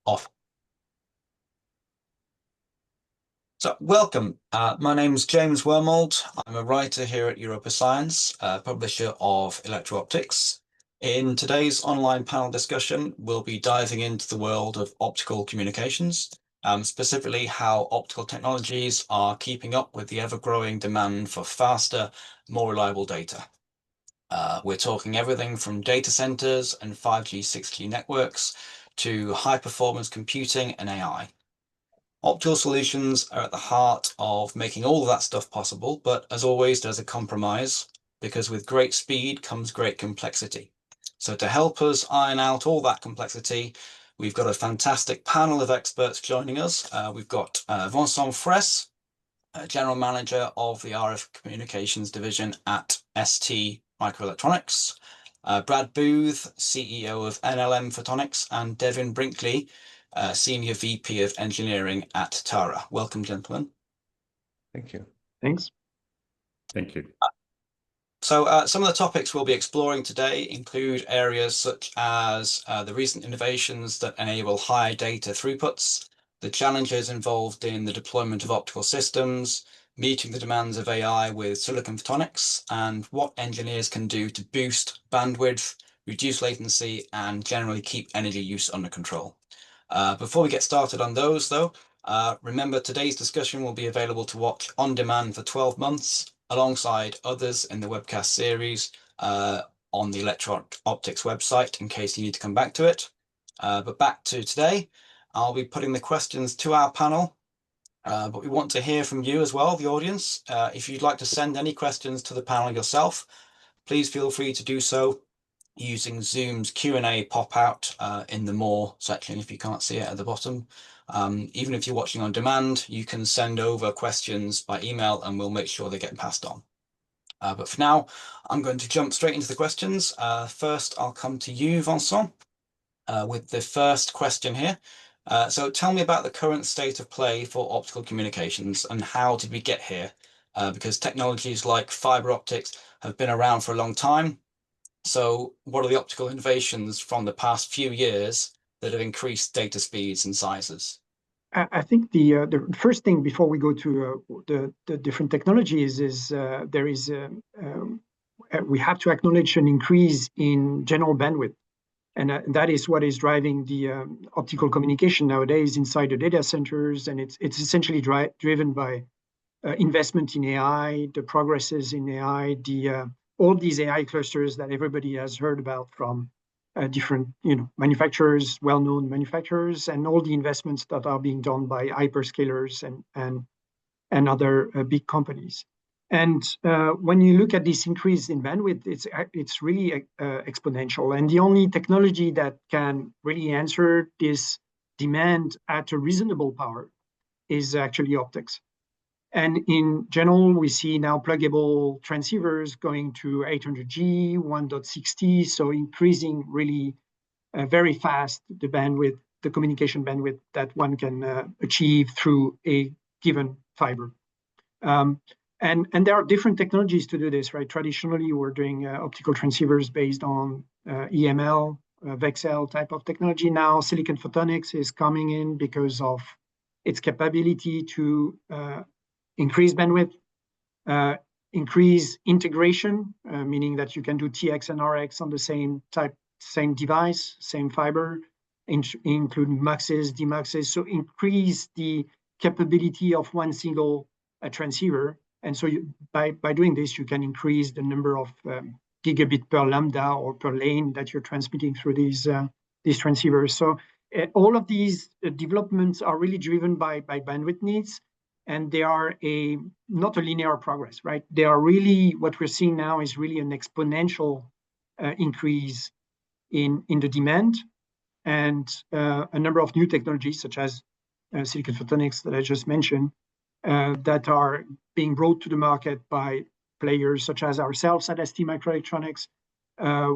Off. So, welcome. My name is James Wormold. I'm a writer here at Europa Science, publisher of Electro-Optics. In today's online panel discussion, we'll be diving into the world of optical communications, specifically how optical technologies are keeping up with the ever-growing demand for faster, more reliable data. We're talking everything from data centers and 5G, 6G networks to high-performance computing and AI. Optical solutions are at the heart of making all of that stuff possible, but as always, there's a compromise, because with great speed comes great complexity. So to help us iron out all that complexity, we've got a fantastic panel of experts joining us. We've got Vincent Fraisse, General Manager of the RF Communications Division at ST Microelectronics, Brad Booth, CEO of NLM Photonics, and Devin Brinkley, Senior VP of Engineering at Tara. Welcome, gentlemen. Thank you. Thanks. Thank you. So some of the topics we'll be exploring today include areas such as the recent innovations that enable high data throughputs, the challenges involved in the deployment of optical systems, meeting the demands of AI with silicon photonics, and what engineers can do to boost bandwidth, reduce latency, and generally keep energy use under control. Before we get started on those, though, remember today's discussion will be available to watch on demand for 12 months, alongside others in the webcast series on the Electro-Optics website, in case you need to come back to it. But back to today, I'll be putting the questions to our panel, but we want to hear from you as well, the audience. If you'd like to send any questions to the panel yourself, please feel free to do so using Zoom's Q&A pop-out in the More section if you can't see it at the bottom. Even if you're watching on demand, you can send over questions by email and we'll make sure they get passed on. But for now, I'm going to jump straight into the questions. First, I'll come to you, Vincent, with the first question here. So tell me about the current state of play for optical communications and how did we get here? Because technologies like fiber optics have been around for a long time. So what are the optical innovations from the past few years that have increased data speeds and sizes? I think the first thing before we go to the different technologies is we have to acknowledge an increase in general bandwidth. And that is what is driving the optical communication nowadays inside the data centers. And it's essentially driven by investment in AI, the progresses in AI, all these AI clusters that everybody has heard about from different manufacturers, well-known manufacturers, and all the investments that are being done by hyperscalers and other big companies. And when you look at this increase in bandwidth, it's really exponential. And the only technology that can really answer this demand at a reasonable power is actually optics. And in general, we see now pluggable transceivers going to 800G, 1.6T, so increasing really very fast the bandwidth, the communication bandwidth that one can achieve through a given fiber. And there are different technologies to do this, right? Traditionally, we're doing optical transceivers based on EML, VCSEL type of technology. Now, silicon photonics is coming in because of its capability to increase bandwidth, increase integration, meaning that you can do TX and RX on the same device, same fiber, including muxes, demuxes. So increase the capability of one single transceiver. And so by doing this, you can increase the number of gigabit per lambda or per lane that you're transmitting through these transceivers. So all of these developments are really driven by bandwidth needs. And they are not a linear progress, right? They are really, what we're seeing now is really an exponential increase in the demand, and a number of new technologies such as silicon photonics that I just mentioned that are being brought to the market by players such as ourselves at ST Microelectronics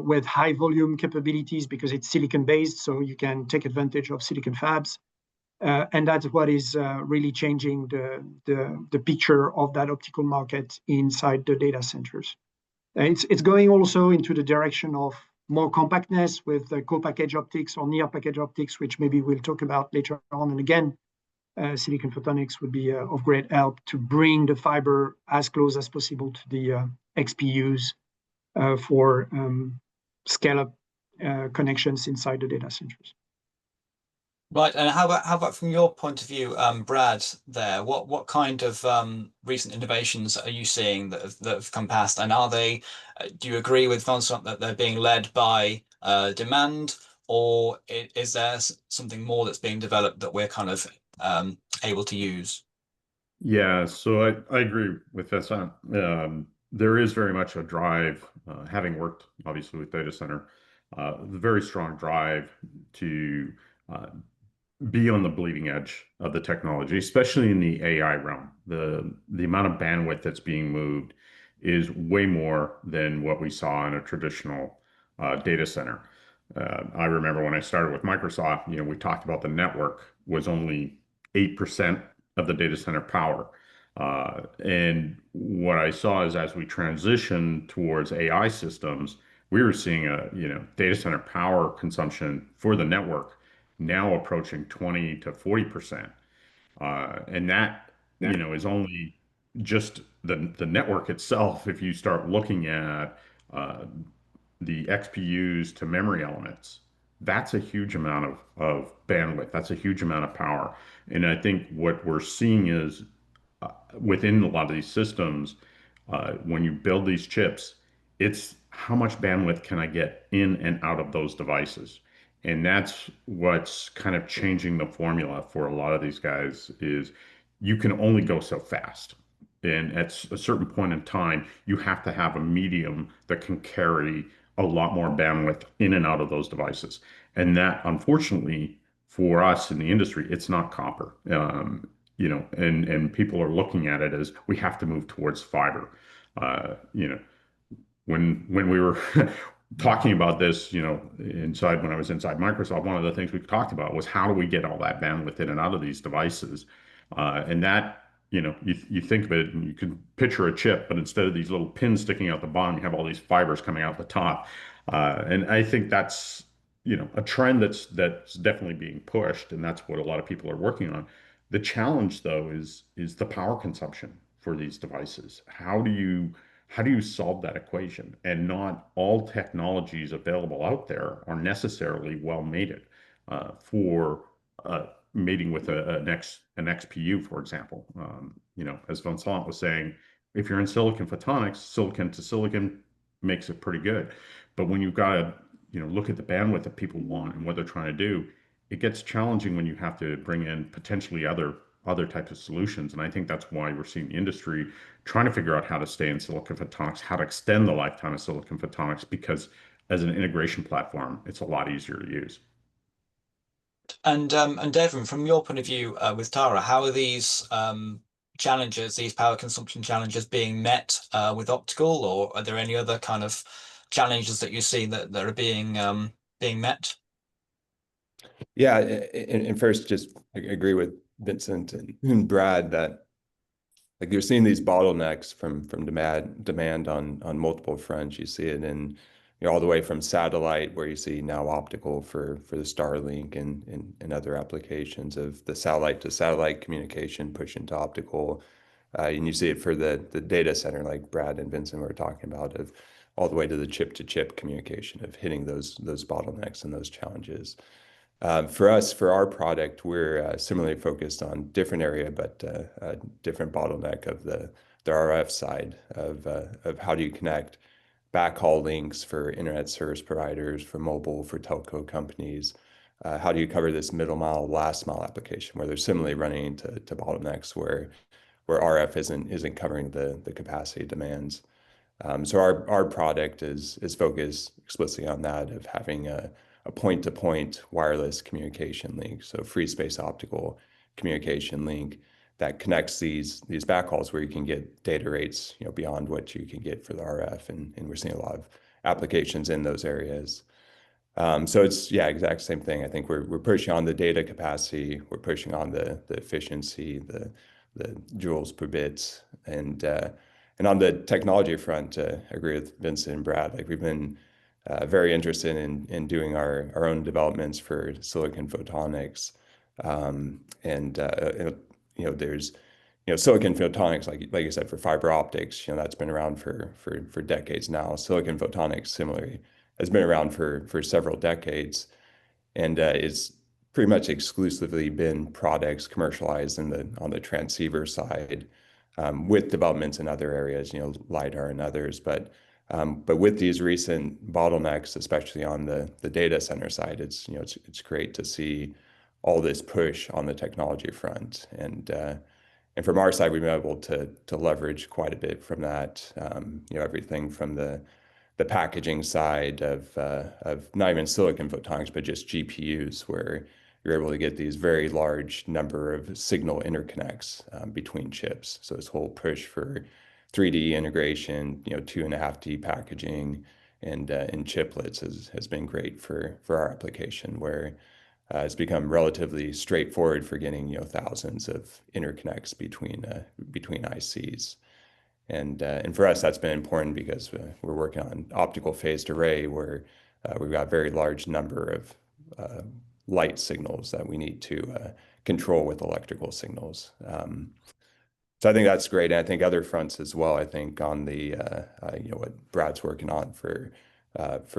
with high volume capabilities because it's silicon based, so you can take advantage of silicon fabs. And that's what is really changing the picture of that optical market inside the data centers. It's going also into the direction of more compactness with co-package optics or near package optics, which maybe we'll talk about later on. And again, silicon photonics would be of great help to bring the fiber as close as possible to the XPUs for scale-up connections inside the data centers. Right, and how about from your point of view, Brad? There, what kind of recent innovations are you seeing that have come past, and are they? Do you agree with Vincent that they're being led by demand, or is there something more that's being developed that we're kind of able to use? Yeah, so I agree with Vincent. There is very much a drive, having worked obviously with data center, the very strong drive to uh, be on the bleeding edge of the technology, especially in the AI realm. The amount of bandwidth that's being moved is way more than what we saw in a traditional data center. I remember when I started with Microsoft, we talked about the network was only 8% of the data center power. And what I saw is as we transition towards AI systems, we were seeing data center power consumption for the network now approaching 20 to 40%. And that, is only just the network itself. If you start looking at uh, the XPUs to memory elements, that's a huge amount of bandwidth. That's a huge amount of power. And I think what we're seeing is within a lot of these systems, when you build these chips, it's how much bandwidth can I get in and out of those devices? And that's what's kind of changing the formula for a lot of these guys is you can only go so fast. And at a certain point in time, you have to have a medium that can carry a lot more bandwidth in and out of those devices. And that, unfortunately, for us in the industry, it's not copper. And people are looking at it as we have to move towards fiber. Uh, you know, when we were talking about this, inside when I was inside Microsoft, one of the things we talked about was how do we get all that bandwidth in and out of these devices, and that. You think of it and you can picture a chip, but instead of these little pins sticking out the bottom, you have all these fibers coming out the top. And I think that's, a trend that's definitely being pushed, and that's what a lot of people are working on. The challenge, though, is the power consumption for these devices. How do you solve that equation? And not all technologies available out there are necessarily well mated for mating with an XPU, for example. As Vincent was saying, if you're in silicon photonics, silicon to silicon makes it pretty good. But when you've got to, look at the bandwidth that people want and what they're trying to do, it gets challenging when you have to bring in potentially other types of solutions. And I think that's why we're seeing the industry trying to figure out how to stay in silicon photonics, how to extend the lifetime of silicon photonics, because as an integration platform, it's a lot easier to use. And Devon, from your point of view, with Tara, how are these challenges, these power consumption challenges, being met with optical, or are there any other kind of challenges that you see that are being met? Yeah, and first, just agree with Vincent and Brad that like you're seeing these bottlenecks from demand on multiple fronts. You see it in all the way from satellite, where you see now optical for the Starlink and other applications of the satellite to satellite communication push into optical. And you see it for the data center, like Brad and Vincent were talking about, of all the way to the chip to chip communication of hitting those bottlenecks and those challenges. For us, for our product, we're similarly focused on different area, but a different bottleneck of the RF side of how do you connect backhaul links for internet service providers, for mobile, for telco companies. How do you cover this middle mile, last mile application where they're similarly running into bottlenecks where RF isn't covering the capacity demands. So our product is focused explicitly on that of having a point-to-point wireless communication link, so free space optical communication link that connects these backhauls where you can get data rates beyond what you can get for the RF, and we're seeing a lot of applications in those areas. So it's exact same thing. I think we're pushing on the data capacity, we're pushing on the efficiency, the joules per bit, and on the technology front, I agree with Vincent and Brad. Like we've been very interested in doing our own developments for silicon photonics. And there's silicon photonics, like you said, for fiber optics. That's been around for decades now. Silicon photonics, similarly, has been around for several decades, and it's pretty much exclusively been products commercialized on the transceiver side, with developments in other areas, LiDAR and others. But with these recent bottlenecks, especially on the data center side, it's great to see all this push on the technology front. And from our side, we've been able to leverage quite a bit from that. Everything from the packaging side of not even silicon photonics, but just GPUs, where you're able to get these very large number of signal interconnects between chips. So this whole push for 3D integration, 2.5D packaging, and in chiplets has been great for our application, where it's become relatively straightforward for getting thousands of interconnects between ICs. And for us, that's been important because we're working on optical phased array, where we've got a very large number of light signals that we need to control with electrical signals. So I think that's great. And I think other fronts as well. I think on the what Brad's working on for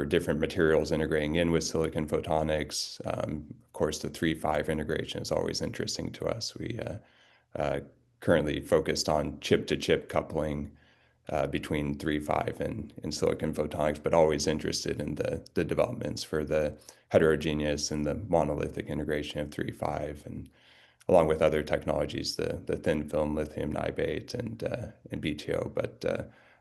different materials integrating in with silicon photonics. Of course, the 3-5 integration is always interesting to us. We currently focused on chip-to-chip coupling between 3-5 and silicon photonics, but always interested in the developments for the heterogeneous and the monolithic integration of 3-5, and along with other technologies, the thin film lithium niobate and BTO. But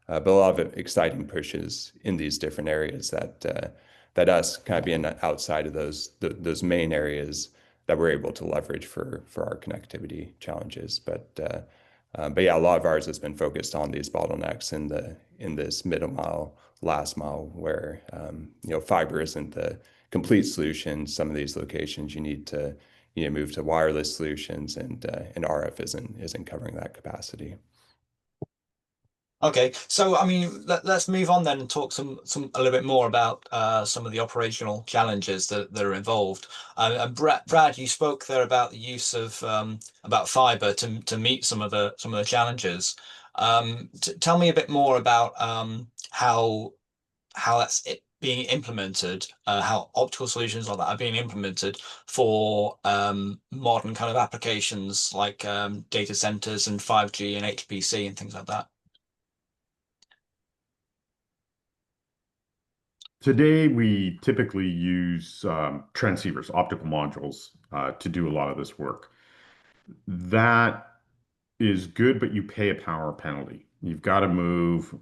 a lot of exciting pushes in these different areas that us kind of being outside of those main areas that we're able to leverage for our connectivity challenges. But yeah, a lot of ours has been focused on these bottlenecks in this middle mile, last mile, where fiber isn't the complete solution. Some of these locations you need to move to wireless solutions, and RF isn't covering that capacity. Okay, so I mean, let's move on then and talk a little bit more about some of the operational challenges that are involved. And Brad, you spoke there about the use of about fiber to meet some of the challenges. Tell me a bit more about how that's being implemented, how optical solutions like that are being implemented for modern kind of applications like data centers and 5G and HPC and things like that. Today, we typically use transceivers, optical modules, to do a lot of this work. That is good, but you pay a power penalty. You've got to move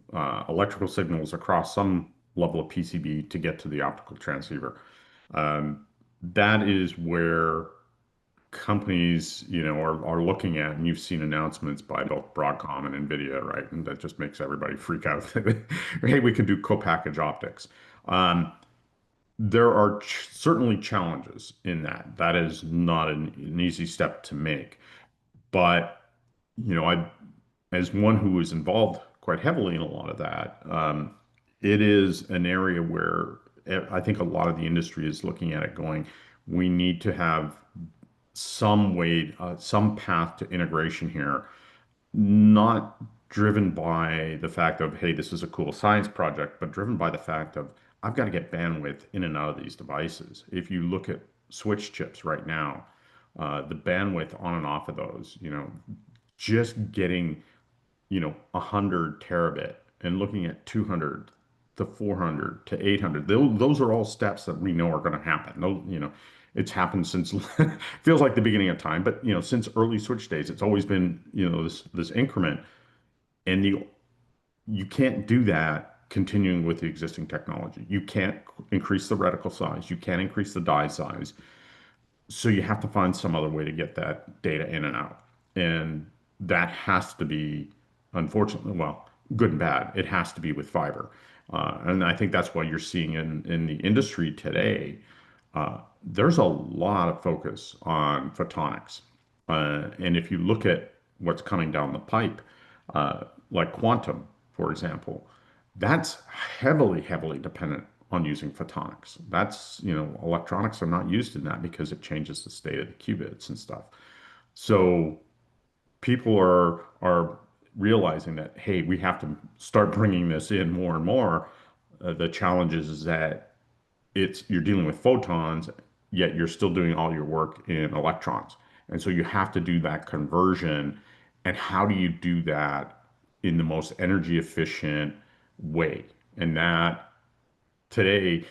electrical signals across some level of PCB to get to the optical transceiver. That is where companies, are looking at, and you've seen announcements by both Broadcom and NVIDIA, right? And that just makes everybody freak out. Hey, we can do co-package optics. Um, there are certainly challenges in that. That is not an easy step to make. But, as one who was involved quite heavily in a lot of that, it is an area where I think a lot of the industry is looking at it going, we need to have some way, some path to integration here, not driven by the fact of, hey, this is a cool science project, but driven by the fact of, I've got to get bandwidth in and out of these devices. If you look at switch chips right now, the bandwidth on and off of those, just getting, 100 terabit and looking at 200 to 400 to 800, those are all steps that we know are going to happen. Those, it's happened since feels like the beginning of time, but since early switch days, it's always been this increment, and you can't do that continuing with the existing technology. You can't increase the reticle size, you can't increase the die size, so you have to find some other way to get that data in and out, and that has to be, unfortunately, well, good and bad, it has to be with fiber. And I think that's what you're seeing in the industry today. There's a lot of focus on photonics. And if you look at what's coming down the pipe, like quantum, for example, that's heavily, heavily dependent on using photonics. That's, electronics are not used in that because it changes the state of the qubits and stuff. So people are realizing that, hey, we have to start bringing this in more and more. The challenge is that you're dealing with photons, yet you're still doing all your work in electrons. And so you have to do that conversion. And how do you do that in the most energy efficient way? And that today,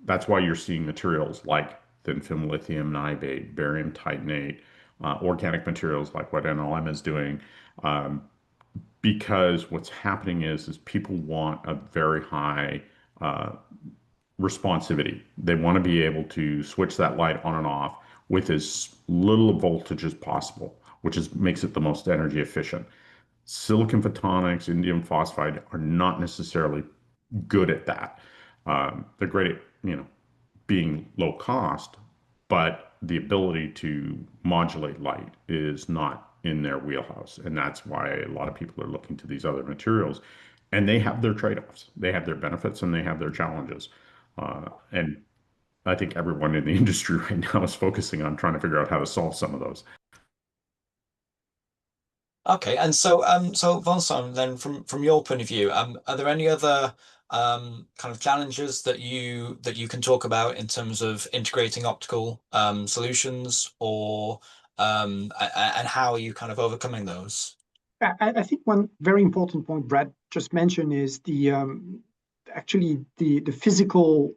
that's why you're seeing materials like thin film lithium niobate, barium titanate, organic materials like what NLM is doing. Um, because what's happening is people want a very high uh, responsivity. They want to be able to switch that light on and off with as little voltage as possible, which makes it the most energy efficient. Silicon photonics, indium phosphide are not necessarily good at that. They're great at, being low cost, but the ability to modulate light is not in their wheelhouse. And that's why a lot of people are looking to these other materials. And they have their trade-offs. They have their benefits and they have their challenges. And I think everyone in the industry right now is focusing on trying to figure out how to solve some of those. Okay, and so Vincent, then from your point of view, are there any other kind of challenges that you can talk about in terms of integrating optical solutions, or and how are you kind of overcoming those? I think one very important point Brad just mentioned is actually the physical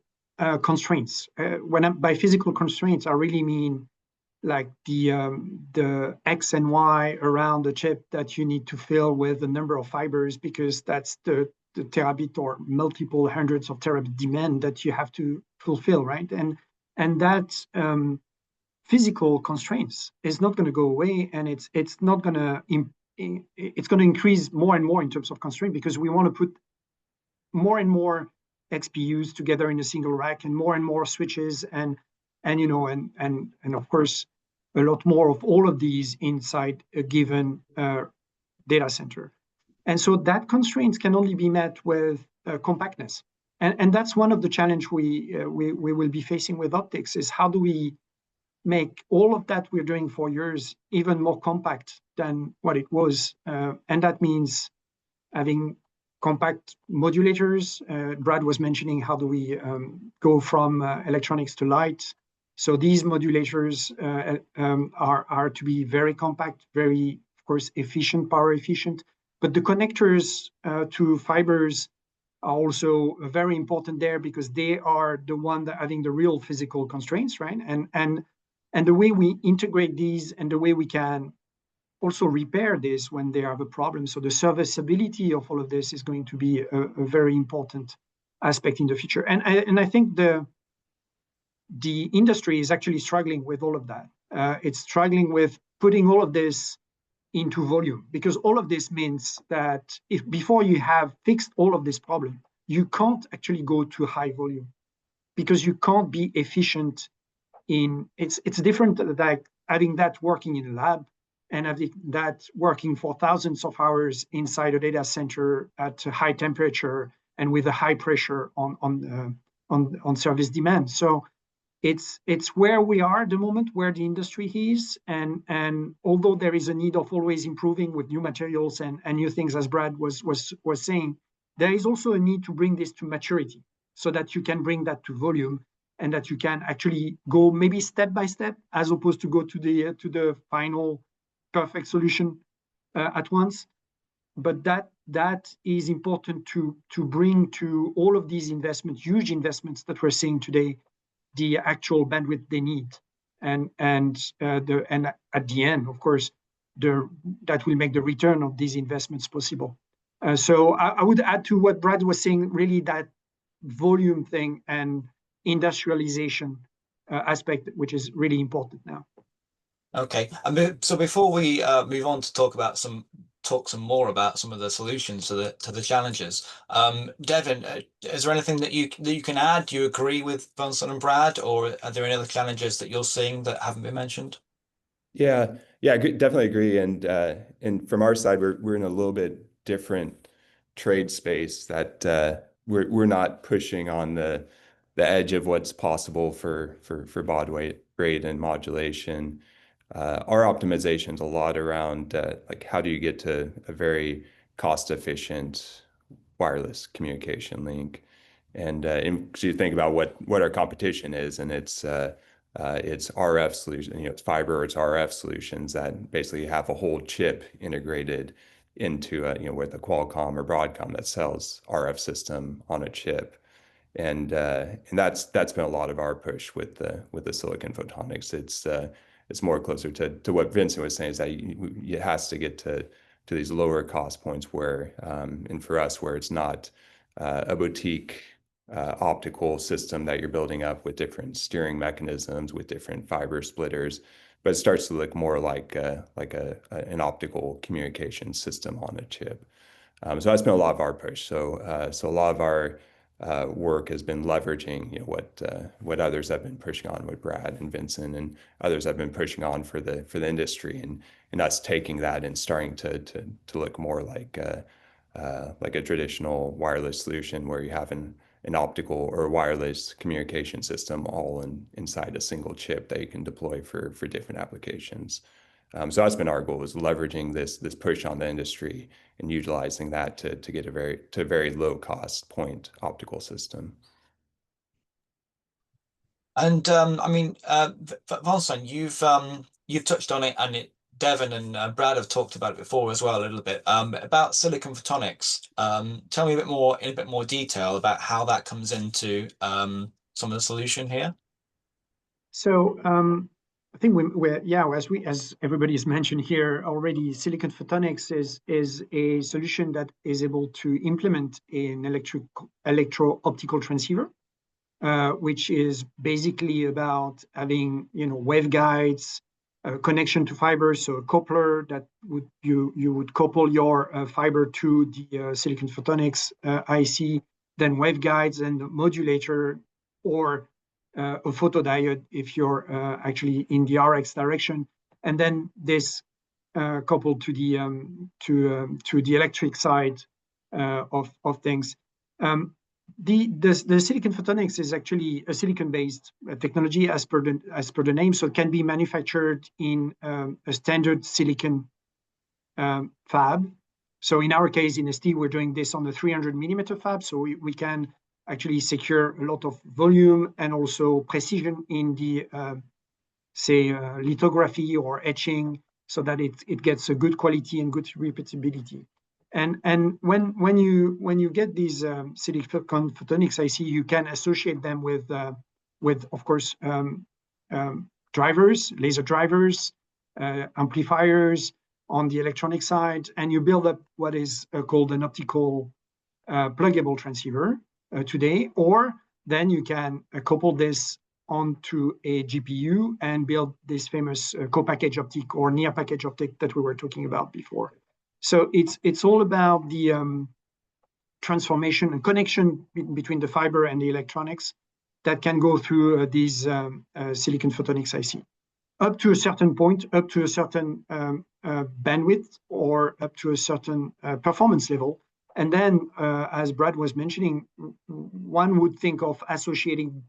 constraints. By physical constraints, I really mean like the X and Y around the chip that you need to fill with the number of fibers, because that's the terabit or multiple hundreds of terabit demand that you have to fulfill, right? And that physical constraints is not going to go away, and it's not going to it's going to increase more and more in terms of constraint, because we want to put more and more XPUs together in a single rack, and more switches, and of course a lot more of all of these inside a given data center. And so that constraints can only be met with compactness, and that's one of the challenge we will be facing with optics, is how do we make all of that we're doing for years even more compact than what it was. And that means having compact modulators. Brad was mentioning how do we go from electronics to light. So these modulators are to be very compact, very, of course, efficient, power efficient. But the connectors to fibers are also very important there, because they are the one that having the real physical constraints, right? And the way we integrate these, and the way we can also repair this when they have a problem. So the serviceability of all of this is going to be a very important aspect in the future. And I think the industry is actually struggling with all of that. It's struggling with putting all of this into volume, because all of this means that if before you have fixed all of this problem, you can't actually go to high volume, because you can't be efficient in it's different, like having that working in a lab and having that working for thousands of hours inside a data center at a high temperature and with a high pressure on service demand. So it's where we are at the moment, where the industry is, and although there is a need of always improving with new materials and new things, as Brad was saying, there is also a need to bring this to maturity, so that you can bring that to volume, and that you can actually go maybe step by step, as opposed to go to the final perfect solution at once. But that is important to bring to all of these investments, huge investments that we're seeing today, the actual bandwidth they need, and at the end, of course, that will make the return of these investments possible. So I would add to what Brad was saying, really that volume thing and industrialization aspect, which is really important now. Okay, so before we move on to talk some more about some of the solutions to the challenges, Devin, is there anything that you can add? Do you agree with Vincent and Brad, or are there any other challenges that you're seeing that haven't been mentioned? Yeah, definitely agree. And from our side, we're in a little bit different trade space that we're not pushing on the edge of what's possible for baud rate and modulation. Our optimization's a lot around like how do you get to a very cost-efficient wireless communication link, and so you think about what our competition is, and it's RF solution, you know, it's fiber or it's RF solutions that basically have a whole chip integrated into a, you know, with a Qualcomm or Broadcom that sells RF system on a chip. And that's been a lot of our push with the silicon photonics. It's more closer to what Vincent was saying, is that it has to get to these lower cost points where and for us where it's not a boutique optical system that you're building up with different steering mechanisms with different fiber splitters, but it starts to look more like an optical communication system on a chip. So that's been a lot of our push. So a lot of our work has been leveraging, you know, what others have been pushing on, with Brad and Vincent and others have been pushing on for the industry, and us taking that and starting to look more like a traditional wireless solution where you have an optical or wireless communication system all inside a single chip that you can deploy for different applications. So that's been our goal, is leveraging this push on the industry and utilizing that to get a very low cost point optical system. And I mean, Vincent, you've touched on it, and Devon and Brad have talked about it before as well a little bit, about silicon photonics. Tell me a bit more in a bit more detail about how that comes into some of the solution here. So I think as everybody's mentioned here already, silicon photonics is a solution that is able to implement an electro-optical transceiver, which is basically about having, you know, waveguides, connection to fiber, so a coupler that you would couple your fiber to the silicon photonics IC, then waveguides and modulator, or a photodiode if you're actually in the RX direction, and then this coupled to the electric side of things. The silicon photonics is actually a silicon-based technology as per the name, so it can be manufactured in a standard silicon fab. So in our case, in ST, we're doing this on the 300 millimeter fab, so we can actually secure a lot of volume and also precision in the lithography or etching, so that it gets a good quality and good repeatability. And when you get these silicon photonics IC, you can associate them with of course drivers, laser drivers, amplifiers on the electronic side, and you build up what is called an optical pluggable transceiver today. Or then you can couple this onto a GPU and build this famous co-package optic or near package optic that we were talking about before. So it's all about the transformation and connection between the fiber and the electronics that can go through these silicon photonics IC. Up to a certain point, up to a certain bandwidth, or up to a certain performance level. And then, as Brad was mentioning, one would think of associating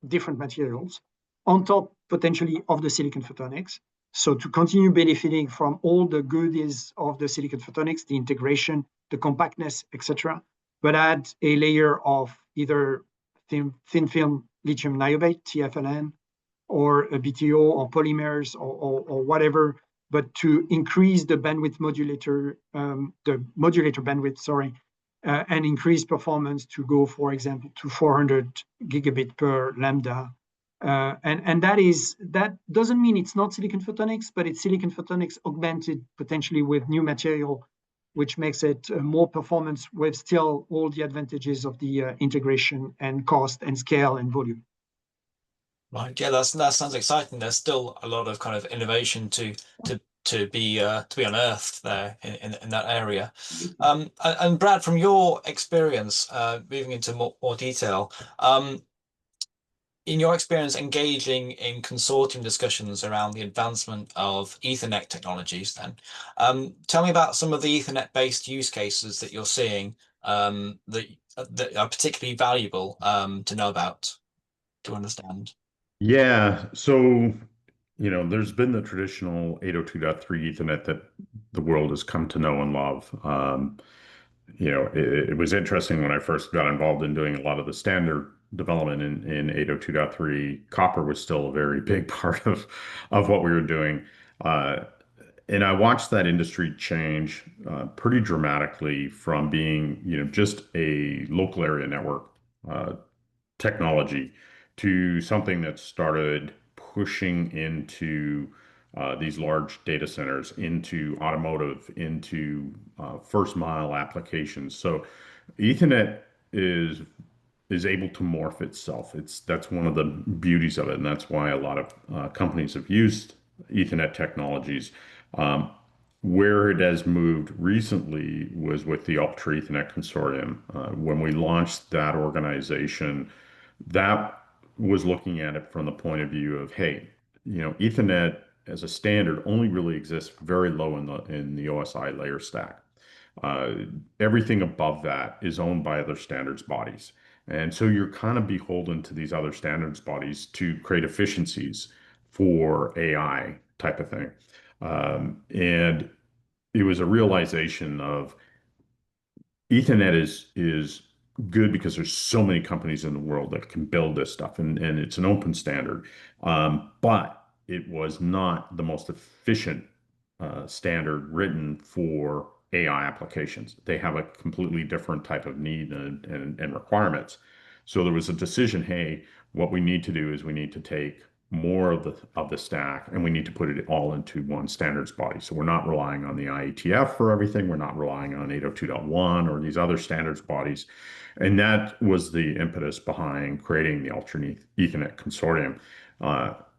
different materials on top, potentially, of the silicon photonics. So to continue benefiting from all the goodies of the silicon photonics, the integration, the compactness, etc., but add a layer of either thin film lithium niobate, TFLN, or a BTO or polymers or whatever, but to increase the bandwidth modulator, the modulator bandwidth, and increase performance to go, for example, to 400 gigabit per lambda. And that doesn't mean it's not silicon photonics, but it's silicon photonics augmented potentially with new material, which makes it more performance with still all the advantages of the integration and cost and scale and volume. Right, yeah, that sounds exciting. There's still a lot of kind of innovation to be unearthed there in that area. And Brad, from your experience, moving into more detail, in your experience engaging in consortium discussions around the advancement of Ethernet technologies, then tell me about some of the Ethernet-based use cases that you're seeing that that are particularly valuable to know about, to understand? Yeah. So, there's been the traditional 802.3 Ethernet that the world has come to know and love. It was interesting when I first got involved in doing a lot of the standard development in 802.3. Copper was still a very big part of what we were doing. Uh, and I watched that industry change pretty dramatically from being, just a local area network uh, technology to something that started pushing into these large data centers, into automotive, into first mile applications. So Ethernet is able to morph itself. That's one of the beauties of it, and that's why a lot of companies have used Ethernet technologies. Um, where it has moved recently was with the Ultra Ethernet Consortium. When we launched that organization, that was looking at it from the point of view of, hey, Ethernet as a standard only really exists very low in the OSI layer stack. Uh, Everything above that is owned by other standards bodies. And so you're kind of beholden to these other standards bodies to create efficiencies for AI type of thing. And it was a realization of Ethernet is good because there's so many companies in the world that can build this stuff, and it's an open standard. But it was not the most efficient standard written for AI applications. They have a completely different type of need and requirements. So there was a decision, hey, what we need to do is we need to take more of the stack and we need to put it all into one standards body. So we're not relying on the IETF for everything. We're not relying on 802.1 or these other standards bodies. And that was the impetus behind creating the Ultra Ethernet Consortium.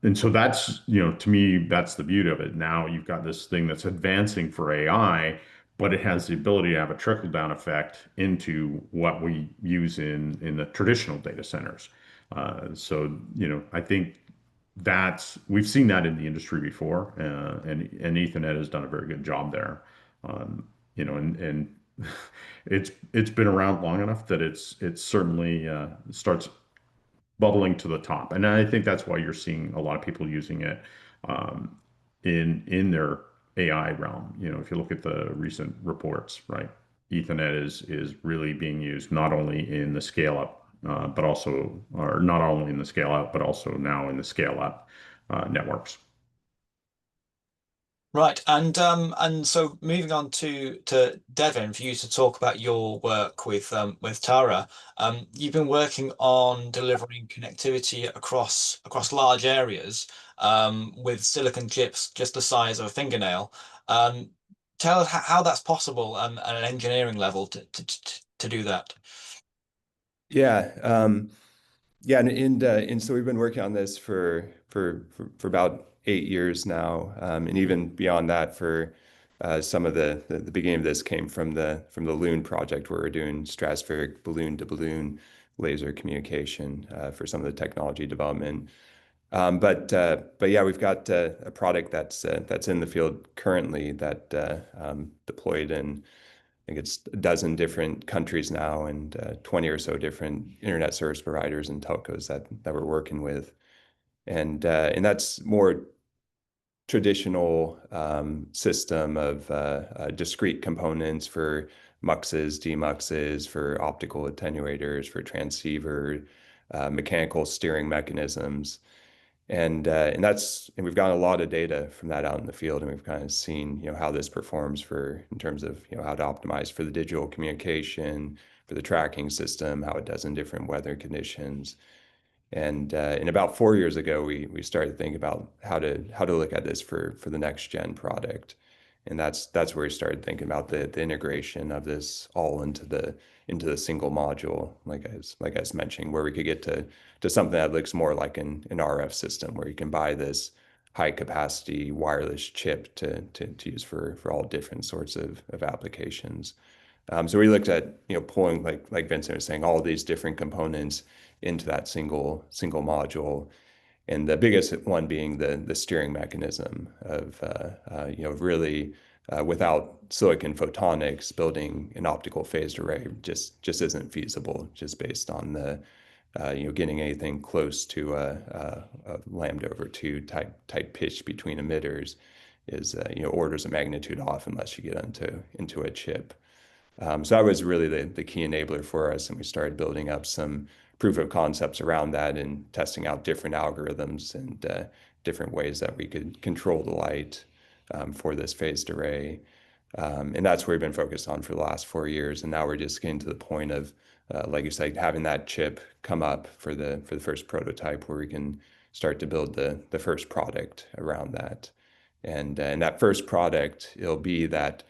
And so that's, to me, that's the beauty of it. Now you've got this thing that's advancing for AI, but it has the ability to have a trickle down effect into what we use in the traditional data centers. So, I think we've seen that in the industry before, and Ethernet has done a very good job there. Um, and it's been around long enough that it's certainly starts bubbling to the top, and I think that's why you're seeing a lot of people using it um, in their AI realm. If you look at the recent reports, right, Ethernet is really being used not only in the scale up, but also, or not only in the scale out, but also now in the scale up networks. Right, and so moving on to Devin, for you to talk about your work with Tara. You've been working on delivering connectivity across large areas with silicon chips just the size of a fingernail. Um, Tell us how that's possible at an engineering level to do that. Yeah. Yeah, and so we've been working on this for about 8 years now, and even beyond that, for some of the beginning of this came from the Loon project, where we're doing stratospheric balloon to balloon laser communication for some of the technology development. But yeah, we've got a product that's in the field currently that deployed in, I think it's a dozen different countries now, and 20 or so different internet service providers and telcos that we're working with. And that's more traditional system of discrete components for muxes, demuxes, for optical attenuators, for transceiver, mechanical steering mechanisms. And we've gotten a lot of data from that out in the field, and we've kind of seen, how this performs in terms of, how to optimize for the digital communication, for the tracking system, how it does in different weather conditions. And about 4 years ago, we started thinking about how to look at this for the next gen product. And that's where we started thinking about the integration of this all into the single module, like I was mentioning, where we could get to something that looks more like an RF system, where you can buy this high capacity wireless chip to use for all different sorts of applications. So we looked at, pulling, like Vincent was saying, all these different components into that single module, and the biggest one being the steering mechanism of really without silicon photonics, building an optical phased array just isn't feasible, just based on the getting anything close to a lambda over 2 type pitch between emitters is orders of magnitude off unless you get into a chip. So that was really the key enabler for us, and we started building up some proof of concepts around that and testing out different algorithms and different ways that we could control the light for this phased array. And that's where we've been focused on for the last 4 years. And now we're just getting to the point of, like you said, having that chip come up for the first prototype where we can start to build the first product around that. And that first product, it'll be that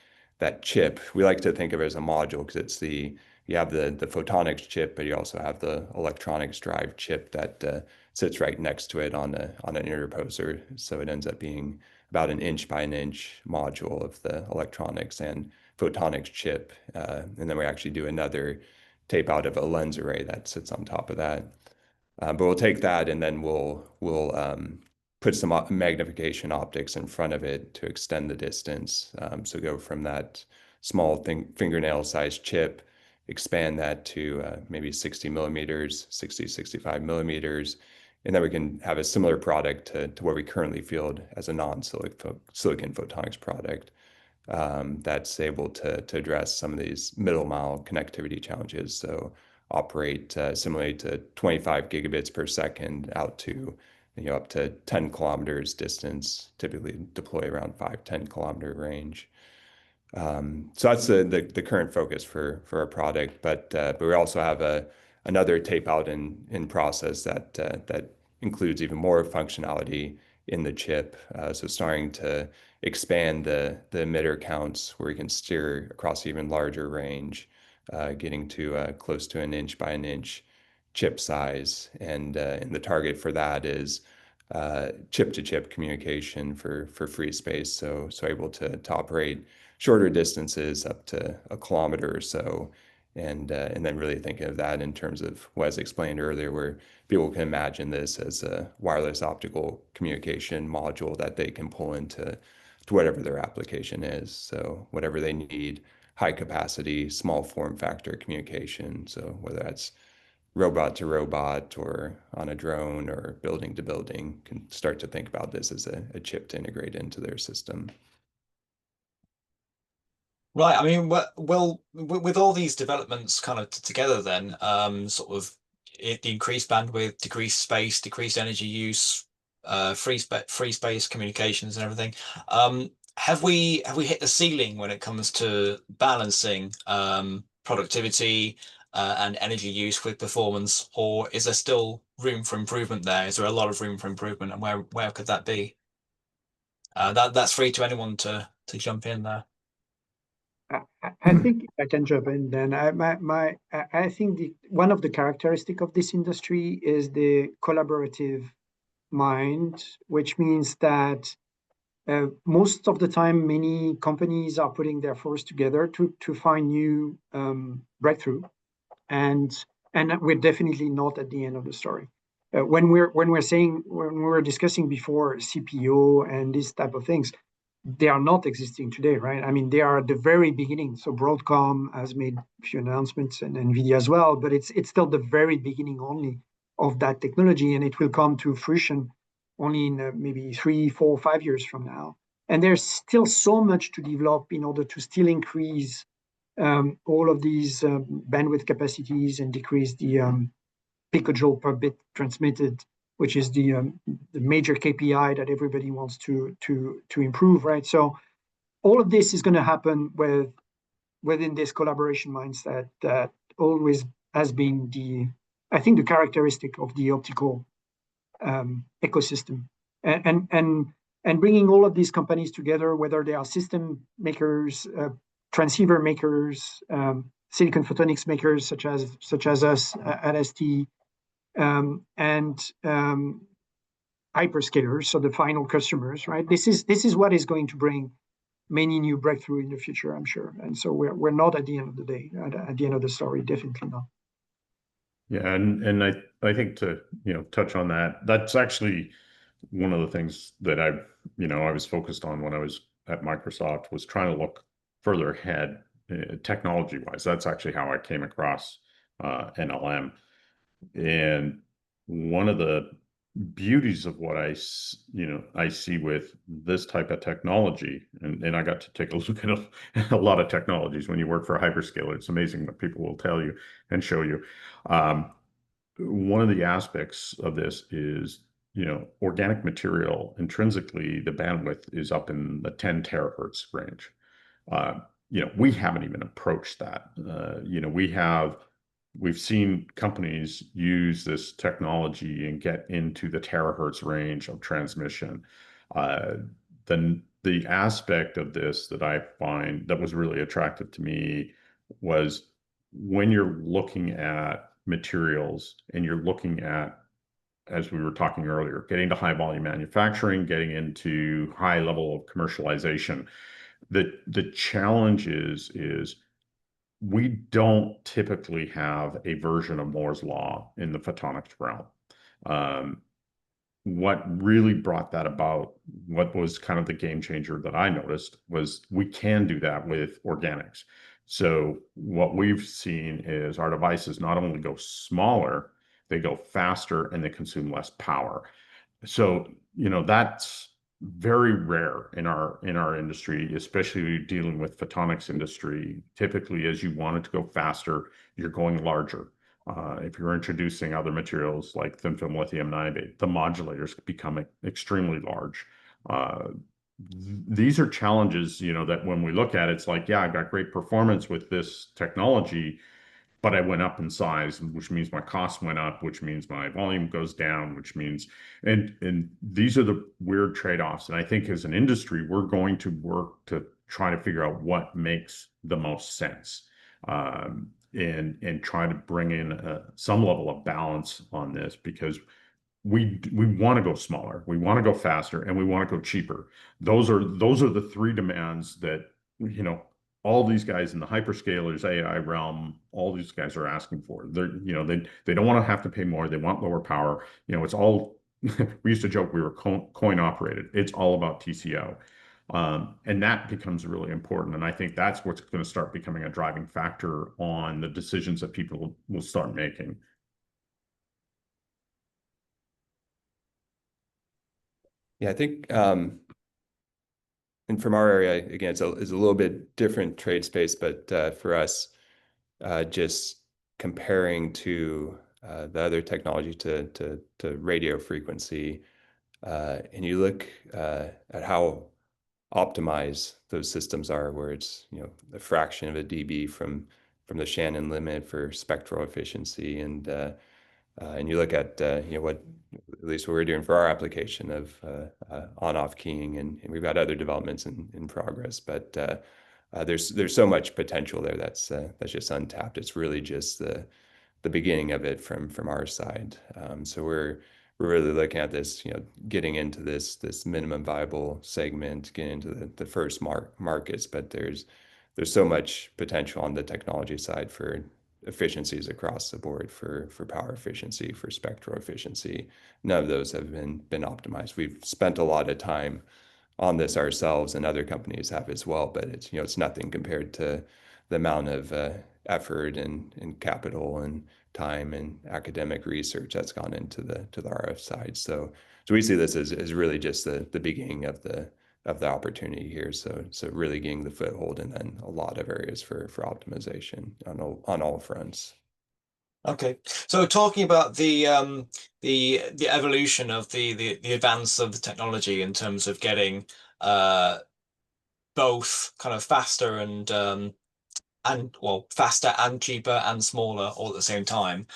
chip. We like to think of it as a module because you have the photonics chip, but you also have the electronics drive chip that sits right next to it on an interposer. So it ends up being about an inch by an inch module of the electronics and photonics chip. And then we actually do another tape out of a lens array that sits on top of that. But we'll take that and then we'll put some magnification optics in front of it to extend the distance. So go from that small fingernail sized chip, expand that to maybe 60 millimeters, 65 millimeters. And then we can have a similar product to what we currently field as a non-silicon photonics product that's able to address some of these middle mile connectivity challenges. So operate similarly to 25 gigabits per second out to up to 10 kilometers distance, typically deploy around 5-10 kilometer range. So that's the current focus for our product, but we also have another tape out in process that includes even more functionality in the chip. So starting to expand the emitter counts where we can steer across even larger range, getting to close to an inch by an inch chip size, and the target for that is chip-to-chip communication for free space. So able to operate shorter distances up to a kilometer or so, and then really thinking of that in terms of what I was explained earlier, where people can imagine this as a wireless optical communication module that they can pull into whatever their application is. So whatever they need, high capacity, small form factor communication. So whether that's robot to robot or on a drone or building to building, can start to think about this as a chip to integrate into their system. Right. I mean, well, with all these developments kind of together, then sort of the increased bandwidth, decreased space, decreased energy use, free space communications, and everything. Have we hit the ceiling when it comes to balancing productivity and energy use with performance, or is there still room for improvement there? Is there a lot of room for improvement, and where could that be? That's free to anyone to jump in there. I think I can jump in then. I think one of the characteristics of this industry is the collaborative mind, which means that most of the time, many companies are putting their force together to find new breakthrough, and we're definitely not at the end of the story. When we were discussing before CPO and these type of things, they are not existing today, right? I mean, they are at the very beginning. So Broadcom has made a few announcements, and NVIDIA as well, but it's still the very beginning only of that technology, and it will come to fruition only in maybe 3, 4, 5 years from now. And there's still so much to develop in order to still increase all of these bandwidth capacities and decrease the picojoule per bit transmitted, which is the major KPI that everybody wants to improve, right? So all of this is going to happen within this collaboration mindset that always has been I think the characteristic of the optical ecosystem, and bringing all of these companies together, whether they are system makers, transceiver makers, silicon photonics makers such as us at ST, and hyperscalers, so the final customers, right? This is what is going to bring many new breakthrough in the future, I'm sure. And so we're not at the end of the day, at the end of the story, definitely not. Yeah, and I think to touch on that, that's actually one of the things that I was focused on when I was at Microsoft was trying to look further ahead technology-wise. That's actually how I came across NLM. And one of the beauties of what I see with this type of technology, and I got to take a look at a lot of technologies when you work for a hyperscaler. It's amazing what people will tell you and show you. One of the aspects of this is, organic material intrinsically, the bandwidth is up in the 10 terahertz range. We haven't even approached that. We've seen companies use this technology and get into the terahertz range of transmission. The aspect of this that I find that was really attractive to me was when you're looking at materials and you're looking at, as we were talking earlier, getting to high volume manufacturing, getting into high level of commercialization. The challenge is we don't typically have a version of Moore's law in the photonics realm. What really brought that about, what was kind of the game changer that I noticed, was we can do that with organics. So what we've seen is our devices not only go smaller, they go faster and they consume less power. So, that's very rare in our industry, especially dealing with photonics industry. Typically, as you want it to go faster, you're going larger. If you're introducing other materials like thin film lithium niobate, the modulators become extremely large. These are challenges, that when we look at it, it's like, yeah, I've got great performance with this technology, but I went up in size, which means my cost went up, which means my volume goes down, which means, and these are the weird trade-offs. And I think as an industry, we're going to work to try to figure out what makes the most sense, and try to bring in some level of balance on this, because we want to go smaller, we want to go faster, and we want to go cheaper. Those are the three demands that, all these guys in the hyperscalers, AI realm, all these guys are asking for. They don't want to have to pay more. They want lower power. It's all, we used to joke we were coin operated. It's all about TCO. And that becomes really important. And I think that's what's going to start becoming a driving factor on the decisions that people will start making. Yeah, I think, and from our area, again, it's a little bit different trade space, but for us, just comparing to the other technology to radio frequency, and you look at how optimized those systems are, where it's a fraction of a dB from the Shannon limit for spectral efficiency, and you look at what, at least what we're doing for our application of on-off keying, and we've got other developments in progress, but there's so much potential there that's just untapped. It's really just the beginning of it from our side. So we're really looking at this, getting into this minimum viable segment, getting into the first markets, but there's so much potential on the technology side for efficiencies across the board, for power efficiency, for spectral efficiency. None of those have been optimized. We've spent a lot of time on this ourselves, and other companies have as well, but it's nothing compared to the amount of effort and capital and time and academic research that's gone into the RF side. So we see this as really just the beginning of the opportunity here. So really getting the foothold, and then a lot of areas for optimization on all fronts. Okay, so talking about the evolution of the advance of the technology in terms of getting both kind of faster and well, faster and cheaper and smaller all at the same time,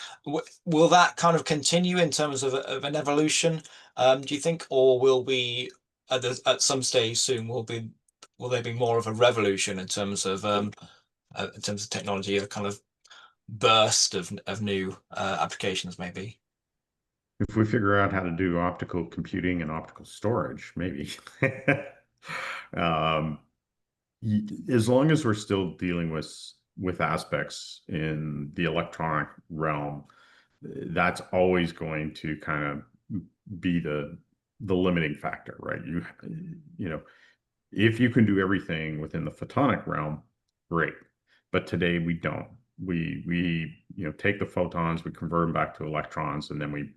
will that kind of continue in terms of an evolution, do you think, or will we at some stage soon will there be more of a revolution in terms of technology, a kind of burst of new applications maybe? If we figure out how to do optical computing and optical storage, maybe. As long as we're still dealing with aspects in the electronic realm, that's always going to kind of be the limiting factor, right? If you can do everything within the photonic realm, great. But today we don't. We take the photons, we convert them back to electrons, and then we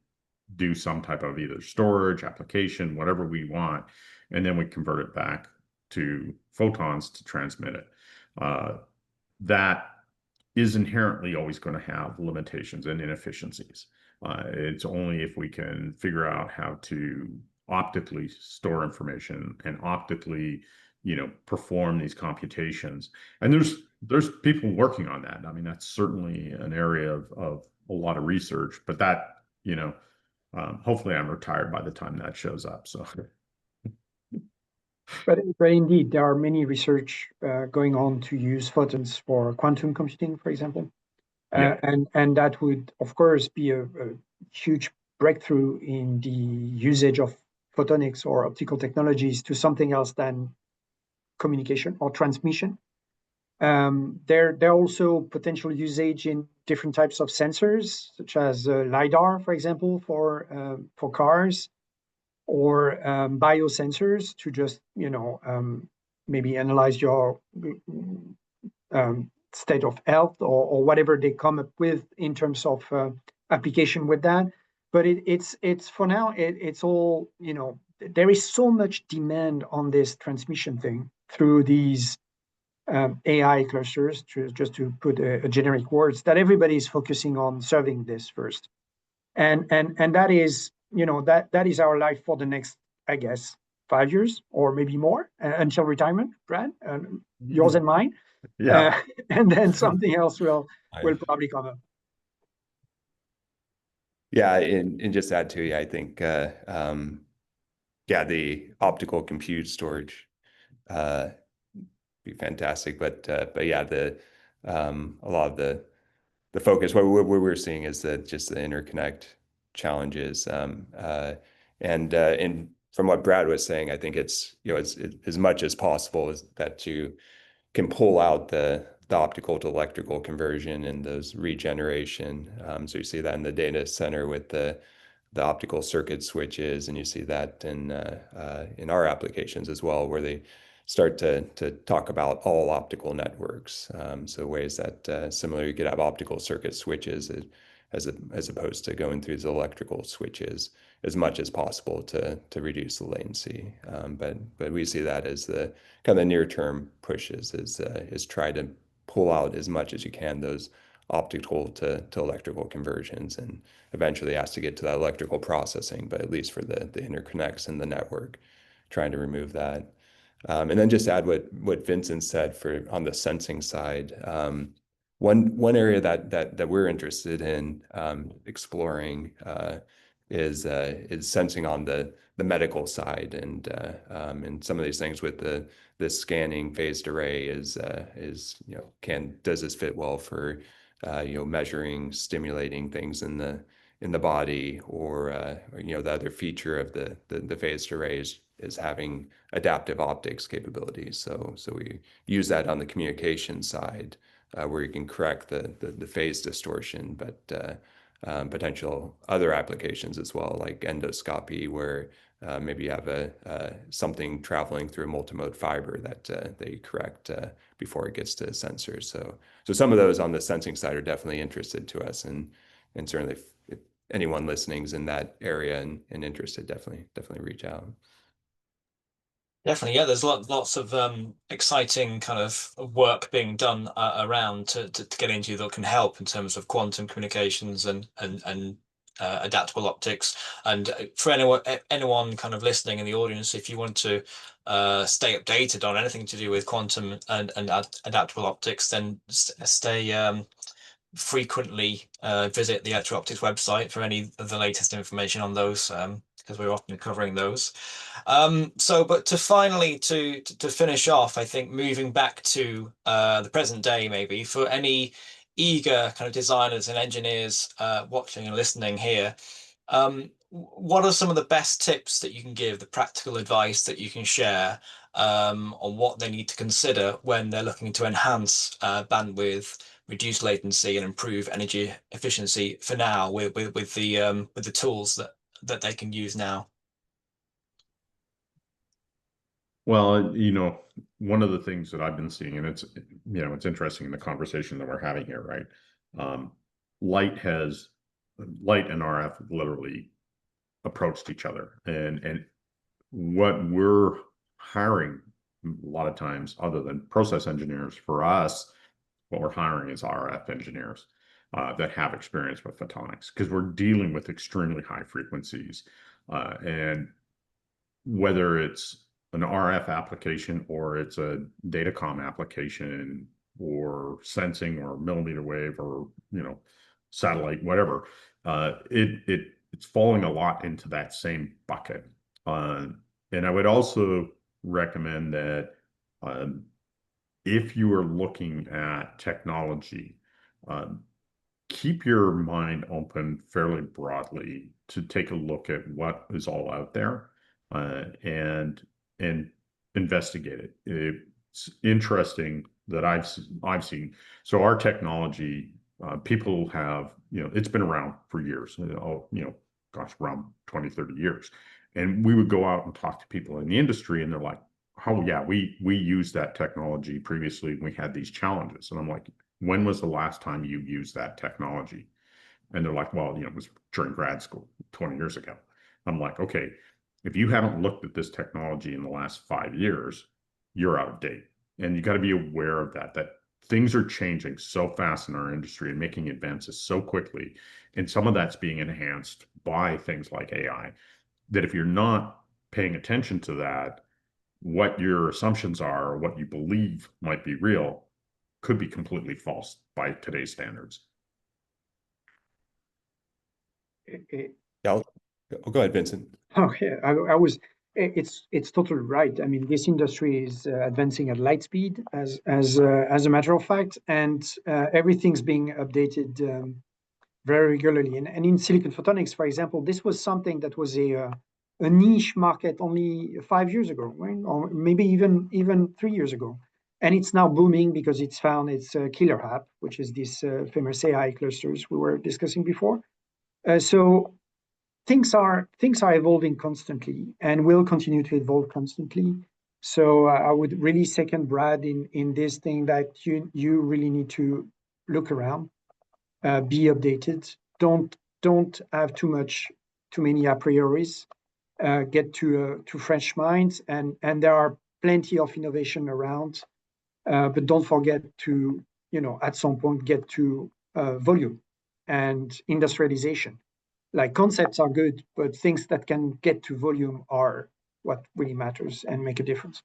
do some type of either storage, application, whatever we want, and then we convert it back to photons to transmit it. That is inherently always going to have limitations and inefficiencies. It's only if we can figure out how to optically store information and optically, perform these computations. And there's people working on that. I mean, that's certainly an area of a lot of research, but that, hopefully I'm retired by the time that shows up. So, But indeed, there are many research going on to use photons for quantum computing, for example. Yeah. And that would, of course, be a huge breakthrough in the usage of photonics or optical technologies to something else than communication or transmission. There are also potential usage in different types of sensors, such as LiDAR, for example, for cars, or biosensors to just, maybe analyze your state of health, or whatever they come up with in terms of application with that. But it's for now, it's all, there is so much demand on this transmission thing through these AI clusters, just to put a generic words, that everybody is focusing on serving this first. And that is, that is our life for the next, I guess, 5 years or maybe more, until retirement, Brad, yours and mine. Yeah. And then something else will probably come up. Yeah, and just add to, yeah, I think the optical compute storage be fantastic, but yeah, a lot of the focus, what we're seeing is that just the interconnect challenges, and from what Brad was saying, I think it's as much as possible is that you can pull out the optical to electrical conversion and those regeneration. So you see that in the data center with the optical circuit switches, and you see that in our applications as well, where they start to talk about all optical networks. So ways that similarly you could have optical circuit switches as opposed to going through the electrical switches as much as possible to reduce the latency. But we see that as the kind of near term pushes is try to pull out as much as you can those optical to electrical conversions, and eventually has to get to that electrical processing, but at least for the interconnects in the network, trying to remove that. And then just add what Vincent said on the sensing side. One area that we're interested in exploring is sensing on the medical side, and some of these things with the scanning phased array is does this fit well for measuring, stimulating things in the body, or the other feature of the phased arrays is having adaptive optics capabilities. So we use that on the communication side, where you can correct the phase distortion, but potential other applications as well, like endoscopy, where maybe you have something traveling through a multimode fiber that they correct before it gets to sensors. So some of those on the sensing side are definitely interested to us, and certainly if anyone listening is in that area and interested, definitely reach out. Definitely, yeah. There's lots of exciting kind of work being done around to get into that can help in terms of quantum communications and adaptable optics. And for anyone kind of listening in the audience, if you want to stay updated on anything to do with quantum and adaptable optics, then stay frequently visit the Electro Optics website for any of the latest information on those, because we're often covering those. But to finally to finish off, I think moving back to the present day, maybe for any eager kind of designers and engineers watching and listening here, what are some of the best tips that you can give, the practical advice that you can share on what they need to consider when they're looking to enhance bandwidth, reduce latency, and improve energy efficiency for now with the tools that they can use now? Well, one of the things that I've been seeing, and it's interesting in the conversation that we're having here, right? Um, light and RF have literally approached each other, and what we're hiring a lot of times, other than process engineers, for us, what we're hiring is RF engineers that have experience with photonics, because we're dealing with extremely high frequencies, and whether it's an RF application or it's a datacom application or sensing or millimeter wave or satellite, whatever, it's falling a lot into that same bucket. And I would also recommend that if you are looking at technology, um, keep your mind open fairly broadly to take a look at what is all out there, and investigate it. It's interesting that I've seen. So our technology, people have, it's been around for years, gosh, around 20, 30 years. And we would go out and talk to people in the industry, and they're like, oh yeah, we used that technology previously, and we had these challenges. And I'm like, when was the last time you used that technology? And they're like, well, it was during grad school 20 years ago. I'm like, okay, if you haven't looked at this technology in the last 5 years, you're out of date. And you got to be aware of that things are changing so fast in our industry and making advances so quickly. And some of that's being enhanced by things like AI, that if you're not paying attention to that, what your assumptions are, or what you believe might be real, could be completely false by today's standards. Yeah, I'll go ahead, Vincent. Okay, it's totally right. I mean, this industry is advancing at light speed, as a matter of fact, and everything's being updated very regularly. And in silicon photonics, for example, this was something that was a niche market only 5 years ago, right? Or maybe even 3 years ago. And it's now booming because it's found its killer app, which is this famous AI clusters we were discussing before. So things are evolving constantly and will continue to evolve constantly. So I would really second Brad in this thing, that you really need to look around, be updated. Don't have too many a prioris. Get to fresh minds, and there are plenty of innovation around. But don't forget to at some point get to volume and industrialization. Like, concepts are good, but things that can get to volume are what really matters and make a difference.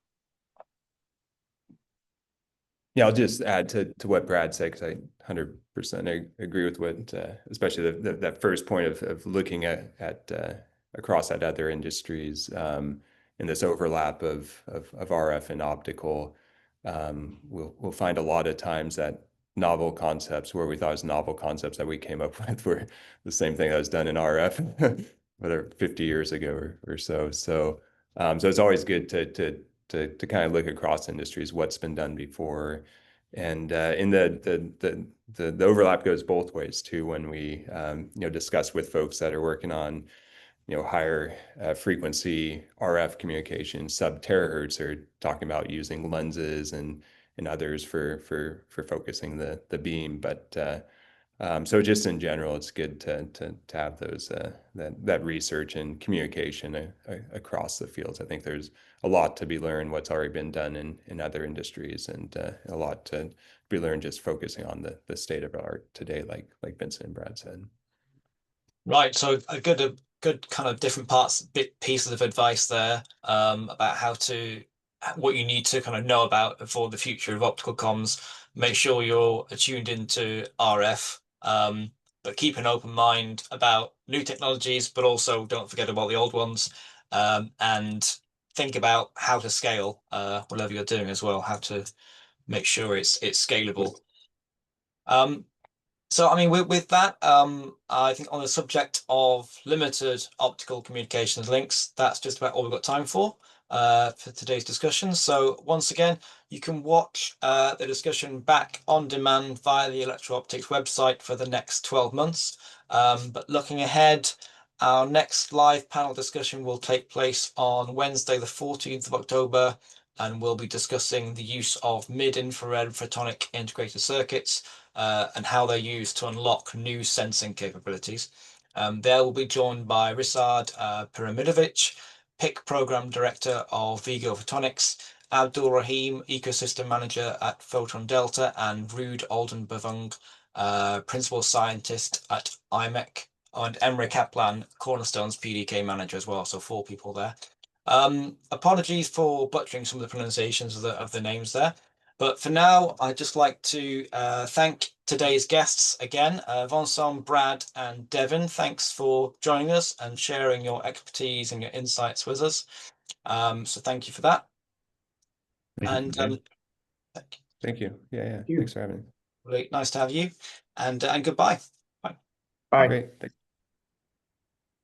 Yeah, I'll just add to what Brad said, because I 100% agree with what, especially that first point of looking at across at other industries, in this overlap of RF and optical. We'll find a lot of times that novel concepts, where we thought was novel concepts that we came up with, were the same thing that was done in RF, whether 50 years ago or so. So it's always good to kind of look across industries, what's been done before. And in the overlap goes both ways too, when we discuss with folks that are working on higher frequency RF communication, sub-terahertz, are talking about using lenses and others for focusing the beam. But so just in general, it's good to have those that research and communication across the fields. I think there's a lot to be learned, what's already been done in other industries, and a lot to be learned just focusing on the state of art today, like Vincent and Brad said. Right, so a good kind of different pieces of advice there, about what you need to kind of know about for the future of optical comms. Make sure you're attuned into RF, but keep an open mind about new technologies, but also don't forget about the old ones, and think about how to scale whatever you're doing as well, how to make sure it's scalable. So, I mean, with that, I think on the subject of limited optical communications links, that's just about all we've got time for today's discussion. So once again, you can watch the discussion back on demand via the Electro Optics website for the next 12 months. But looking ahead, Our next live panel discussion will take place on Wednesday, the 14th of October, and we'll be discussing the use of mid-infrared photonic integrated circuits and how they're used to unlock new sensing capabilities. There will be joined by Risard Piramidovic, PIC Program Director of Vigo Photonics, Abdul Rahim, Ecosystem Manager at Photon Delta, and Ruud Oldenbevung, Principal Scientist at IMEC, and Emre Kaplan, Cornerstone's PDK Manager as well. So 4 people there. Apologies for butchering some of the pronunciations of the names there. But for now, I'd just like to thank today's guests again, Vincent, Brad, and Devin. Thanks for joining us and sharing your expertise and your insights with us. So thank you for that. Thank you. Thank you. Yeah. you. Thanks for having me. Really nice to have you. And goodbye. Bye. Great. Thanks.